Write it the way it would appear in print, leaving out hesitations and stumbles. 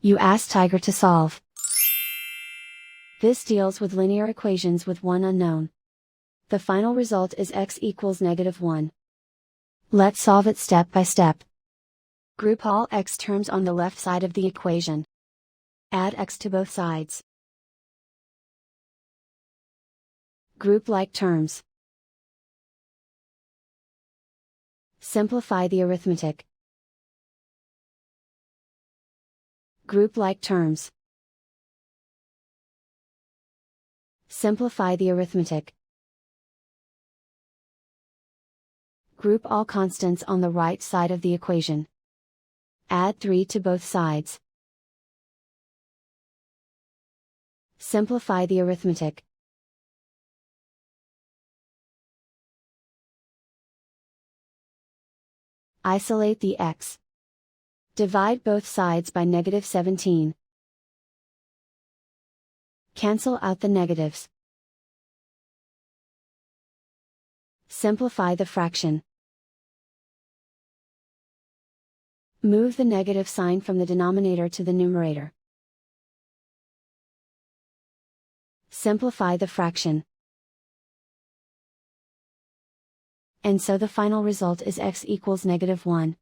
You ask Tiger to solve. This deals with linear equations with one unknown. The final result is x equals -1. Let's solve it step by step. Group all x terms on the left side of the equation. Add x to both sides. Group like terms. Simplify the arithmetic. Group like terms. Simplify the arithmetic. Group all constants on the right side of the equation. Add 3 to both sides. Simplify the arithmetic. Isolate the x. Divide both sides by -17. Cancel out the negatives. Simplify the fraction. Move the negative sign from the denominator to the numerator. Simplify the fraction. And so the final result is x equals -1.